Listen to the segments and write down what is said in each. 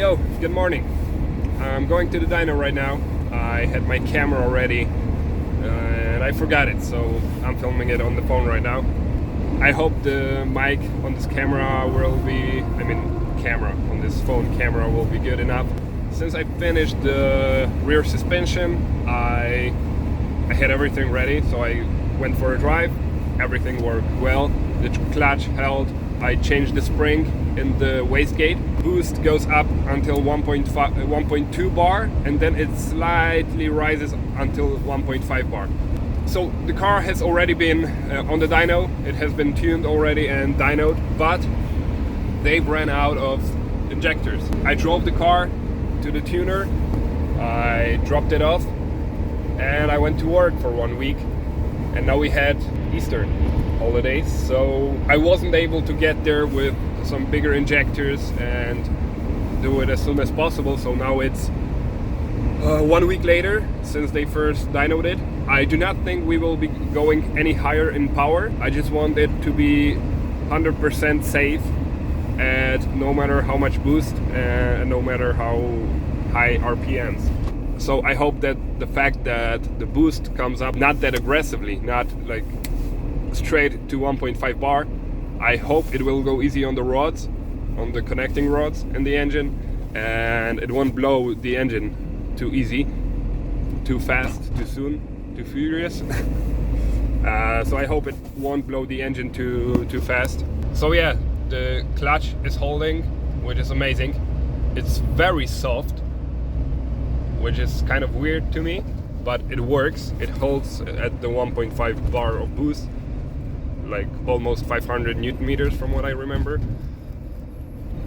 Yo, good morning. I'm going to the dyno right now. I had my camera already and I forgot it, so I'm filming it on the phone right now. I hope the mic on this camera will be, camera on this phone camera will be good enough. Since I finished the rear suspension, I had everything ready, so I went for a drive. Everything worked well. The clutch held. I changed the spring in the wastegate. Boost goes up until 1.2 bar, and then it slightly rises until 1.5 bar. So the car has already been on the dyno. It has been tuned already and dynoed, but they ran out of injectors. I drove the car to the tuner, I dropped it off, and I went to work for 1 week. And now we had Easter holidays, so I wasn't able to get there with some bigger injectors and do it as soon as possible. So now it's 1 week later since they first dynoed it. I do not think we will be going any higher in power. I just want it to be 100% safe at no matter how much boost and no matter how high RPMs. So I hope that the fact that the boost comes up not that aggressively, not like straight to 1.5 bar, I hope it will go easy on the rods, on the connecting rods in the engine, and it won't blow the engine too easy, too fast, too soon, too furious. So I hope it won't blow the engine too fast. So yeah, the clutch is holding, which is amazing. It's very soft, which is kind of weird to me, but it works. It holds at the 1.5 bar of boost, like almost 500 Newton meters from what I remember.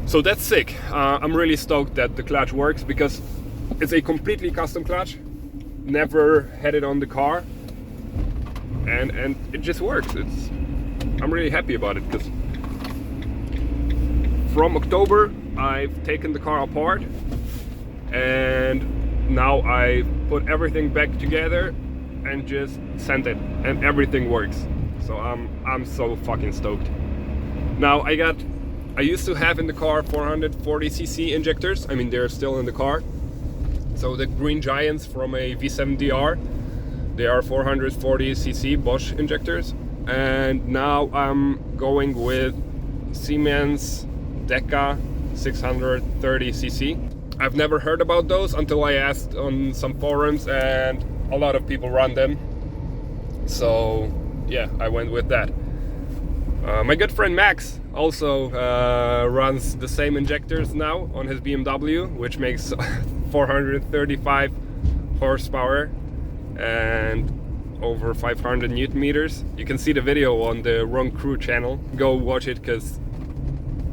So that's sick. I'm really stoked that the clutch works because it's a completely custom clutch. Never had it on the car, and it just works. I'm really happy about it because from October I've taken the car apart, and now I put everything back together and just sent it, and everything works. So I'm so fucking stoked. Now I used to have in the car 440cc injectors. They're still in the car. So the green giants from a V16, they are 440cc Bosch injectors. And now I'm going with Siemens Deka 630cc. I've never heard about those until I asked on some forums, and a lot of people run them. So yeah, I went with that. My good friend Max also runs the same injectors now on his BMW, which makes 435 horsepower and over 500 Newton meters. You can see the video on the Wrong Crew channel. Go watch it because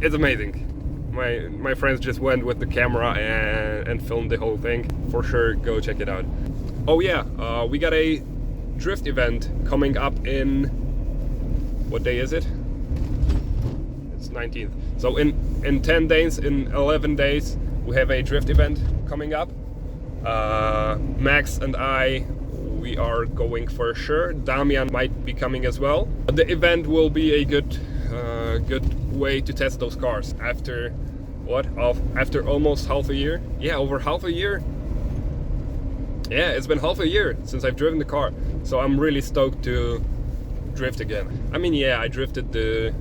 it's amazing. My friends just went with the camera and filmed the whole thing. For sure, go check it out. Oh yeah, we got a drift event coming up in, what day is it? It's 19th. So in 10 days, in 11 days, we have a drift event coming up. Max and we are going for sure. Damian might be coming as well. The event will be a good way to test those cars after after almost half a year. Yeah, over half a year. Yeah, it's been half a year since I've driven the car, so I'm really stoked to drift again. I drifted the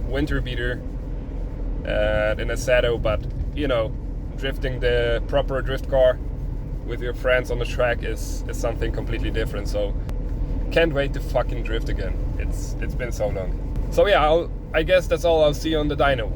winter beater in a Sato, but drifting the proper drift car with your friends on the track is something completely different. So can't wait to fucking drift again. It's been so long. So yeah, I guess that's all. I'll see you on the dyno.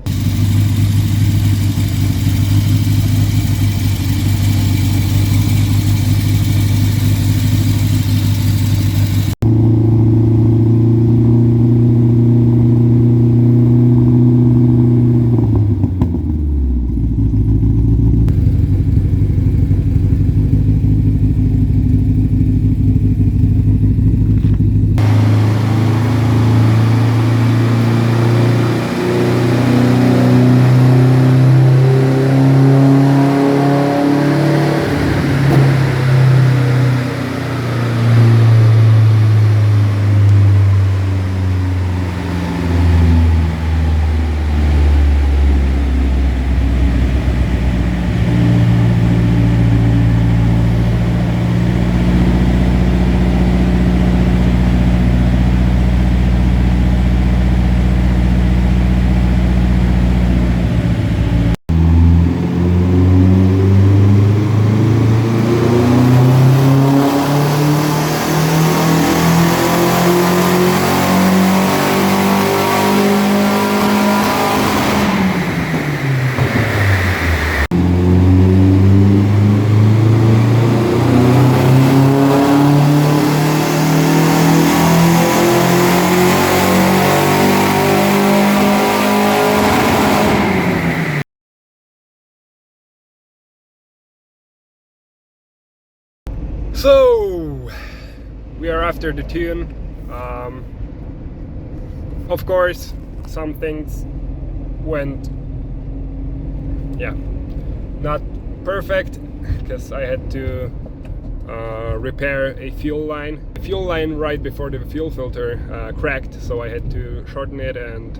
So we are after the tune. Of course, some things went, not perfect, because I had to repair a fuel line. The fuel line right before the fuel filter cracked, so I had to shorten it and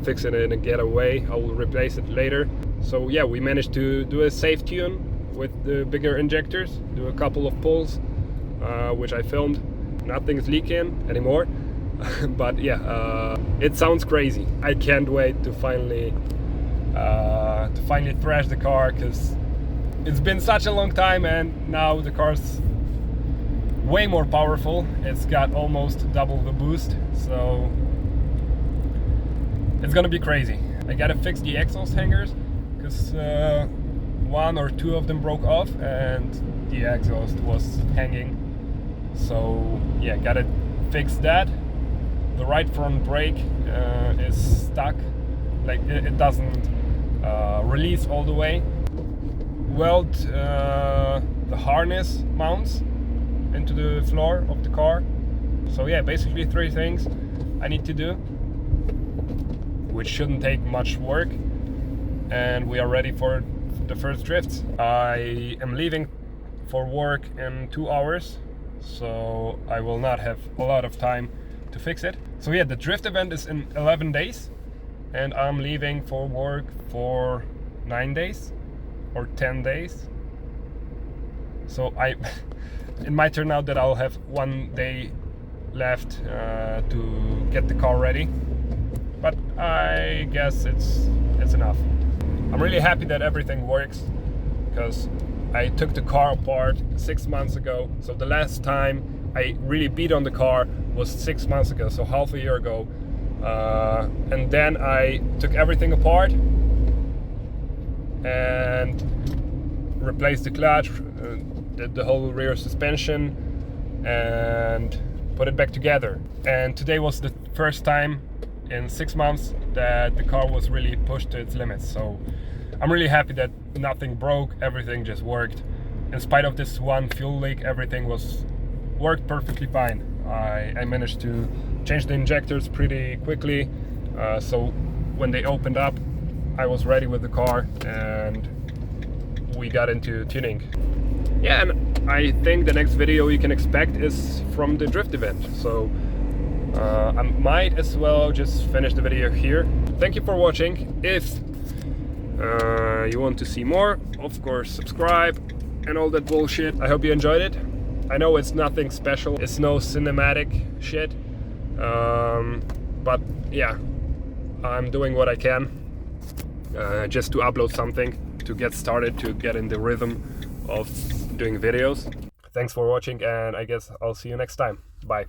fix it and get away. I will replace it later. So yeah, we managed to do a safe tune with the bigger injectors, do a couple of pulls, which I filmed. Nothing's leaking anymore. But yeah, it sounds crazy. I can't wait to finally thrash the car, because it's been such a long time, and now the car's way more powerful. It's got almost double the boost, so it's gonna be crazy. I gotta fix the exhaust hangers, because one or two of them broke off and the exhaust was hanging. So yeah, gotta fix that. The right front brake is stuck, like it doesn't release all the way. Weld the harness mounts into the floor of the car. So yeah, basically 3 things I need to do, which shouldn't take much work, and we are ready for the first drifts. I am leaving for work in 2 hours, so I will not have a lot of time to fix it. So yeah, the drift event is in 11 days, and I'm leaving for work for 9 days or 10 days. So it might turn out that I'll have 1 day left to get the car ready, but I guess it's enough. I'm really happy that everything works, because I took the car apart 6 months ago. So the last time I really beat on the car was 6 months ago, so half a year ago. And then I took everything apart and replaced the clutch, did the whole rear suspension, and put it back together. And today was the first time in 6 months that the car was really pushed to its limits. So I'm really happy that nothing broke, everything just worked. In spite of this one fuel leak, everything worked perfectly fine. I managed to change the injectors pretty quickly, so when they opened up, I was ready with the car and we got into tuning. Yeah, and I think the next video you can expect is from the drift event. So I might as well just finish the video here. Thank you for watching. If you want to see more, of course subscribe and all that bullshit. I hope you enjoyed it. I know it's nothing special, it's no cinematic shit, but yeah, I'm doing what I can just to upload something, to get started, to get in the rhythm of doing videos. Thanks for watching, and I guess I'll see you next time. Bye.